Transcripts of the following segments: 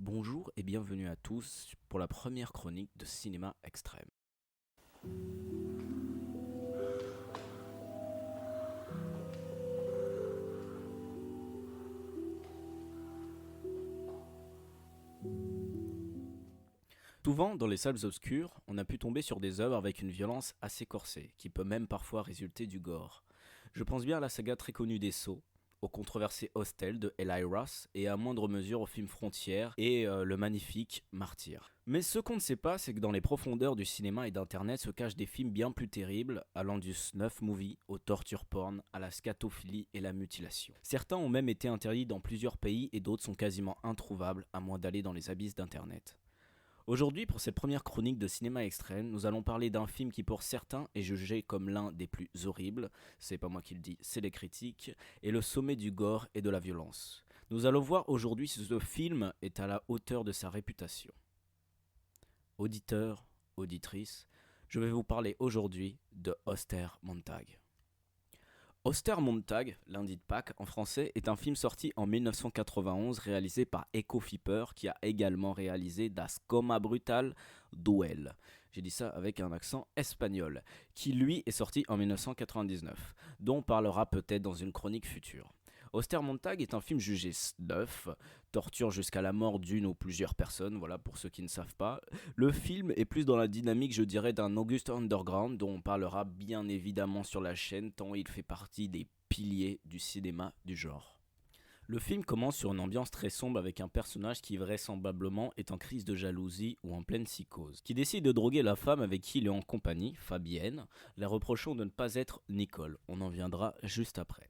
Bonjour et bienvenue à tous pour la première chronique de Cinéma Extrême. Souvent, dans les salles obscures, on a pu tomber sur des œuvres avec une violence assez corsée, qui peut même parfois résulter du gore. Je pense bien à la saga très connue des Sceaux, au controversé Hostel de Eli Roth et à moindre mesure au film Frontières et le magnifique Martyr. Mais ce qu'on ne sait pas, c'est que dans les profondeurs du cinéma et d'internet se cachent des films bien plus terribles, allant du snuff movie au torture porn, à la scatophilie et la mutilation. Certains ont même été interdits dans plusieurs pays et d'autres sont quasiment introuvables à moins d'aller dans les abysses d'internet. Aujourd'hui, pour cette première chronique de cinéma extrême, nous allons parler d'un film qui pour certains est jugé comme l'un des plus horribles, c'est pas moi qui le dis, c'est les critiques, et le sommet du gore et de la violence. Nous allons voir aujourd'hui si ce film est à la hauteur de sa réputation. Auditeurs, auditrices, je vais vous parler aujourd'hui de Ostermontag. Ostermontag, lundi de Pâques en français, est un film sorti en 1991 réalisé par Eko Fipper qui a également réalisé Das Coma Brutal Duel. J'ai dit ça avec un accent espagnol, qui lui est sorti en 1999, dont on parlera peut-être dans une chronique future. Ostermontag est un film jugé snuff, torture jusqu'à la mort d'une ou plusieurs personnes, voilà pour ceux qui ne savent pas. Le film est plus dans la dynamique, je dirais, d'un August Underground dont on parlera bien évidemment sur la chaîne tant il fait partie des piliers du cinéma du genre. Le film commence sur une ambiance très sombre avec un personnage qui vraisemblablement est en crise de jalousie ou en pleine psychose, qui décide de droguer la femme avec qui il est en compagnie, Fabienne, la reprochant de ne pas être Nicole. On en viendra juste après.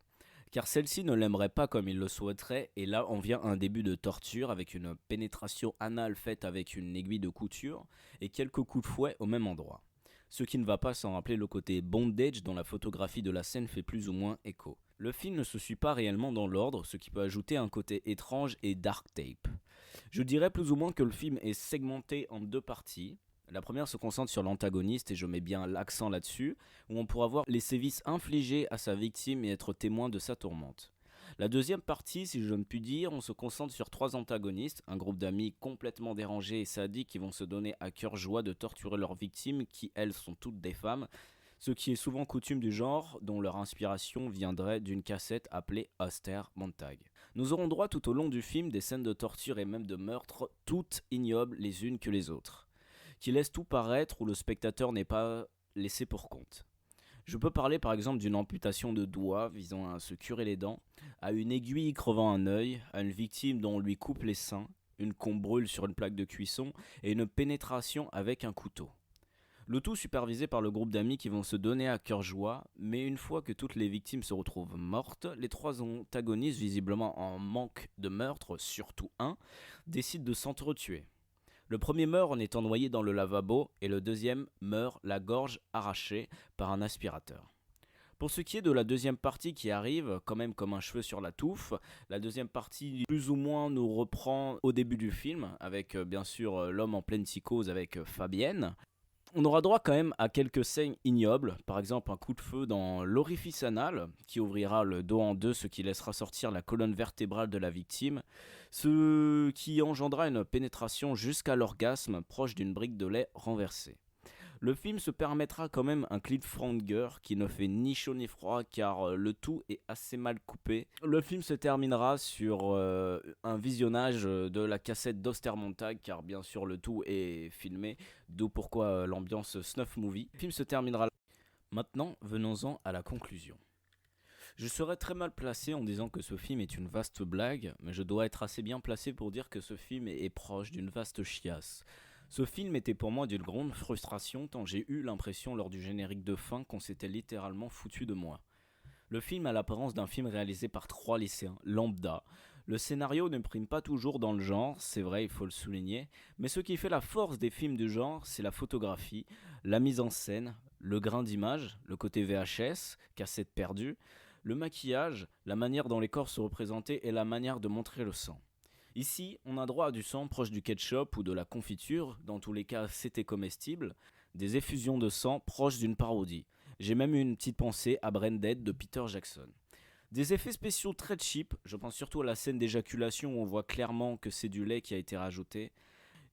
Car celle-ci ne l'aimerait pas comme il le souhaiterait, et là en vient un début de torture avec une pénétration anale faite avec une aiguille de couture et quelques coups de fouet au même endroit. Ce qui ne va pas sans rappeler le côté bondage dont la photographie de la scène fait plus ou moins écho. Le film ne se suit pas réellement dans l'ordre, ce qui peut ajouter un côté étrange et dark tape. Je dirais plus ou moins que le film est segmenté en deux parties. La première se concentre sur l'antagoniste, et je mets bien l'accent là-dessus, où on pourra voir les sévices infligés à sa victime et être témoin de sa tourmente. La deuxième partie, si je ne puis dire, on se concentre sur trois antagonistes, un groupe d'amis complètement dérangés et sadiques qui vont se donner à cœur joie de torturer leurs victimes, qui elles sont toutes des femmes, ce qui est souvent coutume du genre, dont leur inspiration viendrait d'une cassette appelée Ostermontag. Nous aurons droit tout au long du film des scènes de torture et même de meurtre, toutes ignobles les unes que les autres, qui laissent tout paraître où le spectateur n'est pas laissé pour compte. Je peux parler par exemple d'une amputation de doigts visant à se curer les dents, à une aiguille crevant un œil, à une victime dont on lui coupe les seins, une qu'on brûle sur une plaque de cuisson et une pénétration avec un couteau. Le tout supervisé par le groupe d'amis qui vont se donner à cœur joie, mais une fois que toutes les victimes se retrouvent mortes, les trois antagonistes, visiblement en manque de meurtre, surtout un, décident de s'entretuer. Le premier meurt en étant noyé dans le lavabo et le deuxième meurt la gorge arrachée par un aspirateur. Pour ce qui est de la deuxième partie qui arrive, quand même comme un cheveu sur la touffe, la deuxième partie plus ou moins nous reprend au début du film, avec bien sûr l'homme en pleine psychose avec Fabienne. On aura droit quand même à quelques scènes ignobles, par exemple un coup de feu dans l'orifice anal qui ouvrira le dos en deux, ce qui laissera sortir la colonne vertébrale de la victime, ce qui engendra une pénétration jusqu'à l'orgasme proche d'une brique de lait renversée. Le film se permettra quand même un cliffhanger qui ne fait ni chaud ni froid car le tout est assez mal coupé. Le film se terminera sur un visionnage de la cassette d'Ostermontag car bien sûr le tout est filmé, d'où pourquoi l'ambiance snuff movie. Le film se terminera. Maintenant, venons-en à la conclusion. Je serais très mal placé en disant que ce film est une vaste blague, mais je dois être assez bien placé pour dire que ce film est proche d'une vaste chiasse. Ce film était pour moi d'une grande frustration tant j'ai eu l'impression lors du générique de fin qu'on s'était littéralement foutu de moi. Le film a l'apparence d'un film réalisé par trois lycéens, lambda. Le scénario ne prime pas toujours dans le genre, c'est vrai, il faut le souligner, mais ce qui fait la force des films du genre, c'est la photographie, la mise en scène, le grain d'image, le côté VHS, cassette perdue, le maquillage, la manière dont les corps sont représentés et la manière de montrer le sang. Ici, on a droit à du sang proche du ketchup ou de la confiture, dans tous les cas c'était comestible, des effusions de sang proches d'une parodie. J'ai même eu une petite pensée à Branded de Peter Jackson. Des effets spéciaux très cheap, je pense surtout à la scène d'éjaculation où on voit clairement que c'est du lait qui a été rajouté.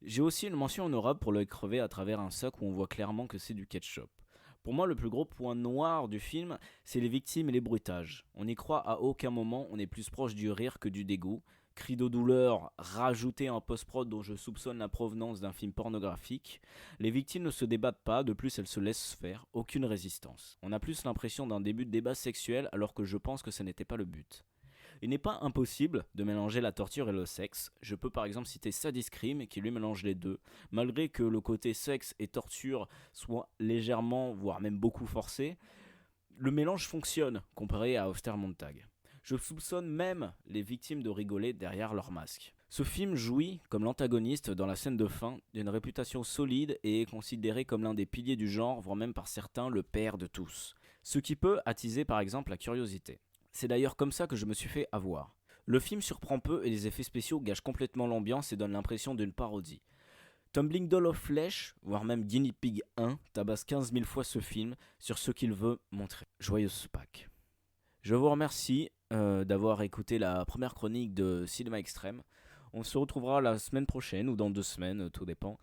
J'ai aussi une mention honorable pour l'œil crevé à travers un sac où on voit clairement que c'est du ketchup. Pour moi, le plus gros point noir du film, c'est les victimes et les bruitages. On n'y croit à aucun moment, on est plus proche du rire que du dégoût. Cris de douleur rajoutés en post-prod dont je soupçonne la provenance d'un film pornographique. Les victimes ne se débattent pas, de plus elles se laissent faire, aucune résistance. On a plus l'impression d'un début de débat sexuel alors que je pense que ce n'était pas le but. Il n'est pas impossible de mélanger la torture et le sexe. Je peux par exemple citer Sadie Scream qui lui mélange les deux, malgré que le côté sexe et torture soit légèrement, voire même beaucoup forcé. Le mélange fonctionne comparé à Ostermontag. Je soupçonne même les victimes de rigoler derrière leur masque. Ce film jouit, comme l'antagoniste dans la scène de fin, d'une réputation solide et est considéré comme l'un des piliers du genre, voire même par certains le père de tous. Ce qui peut attiser par exemple la curiosité. C'est d'ailleurs comme ça que je me suis fait avoir. Le film surprend peu et les effets spéciaux gâchent complètement l'ambiance et donnent l'impression d'une parodie. Tumbling Doll of Flesh, voire même Guinea Pig 1, tabasse 15 000 fois ce film sur ce qu'il veut montrer. Joyeuse Pâques. Je vous remercie d'avoir écouté la première chronique de Cinéma Extrême. On se retrouvera la semaine prochaine ou dans 2 semaines, tout dépend,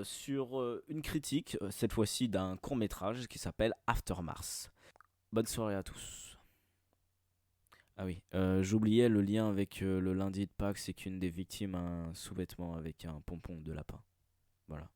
sur une critique, cette fois-ci d'un court-métrage qui s'appelle After Mars. Bonne soirée à tous. Ah oui, j'oubliais le lien avec le lundi de Pâques, c'est qu'une des victimes a un sous-vêtement avec un pompon de lapin. Voilà.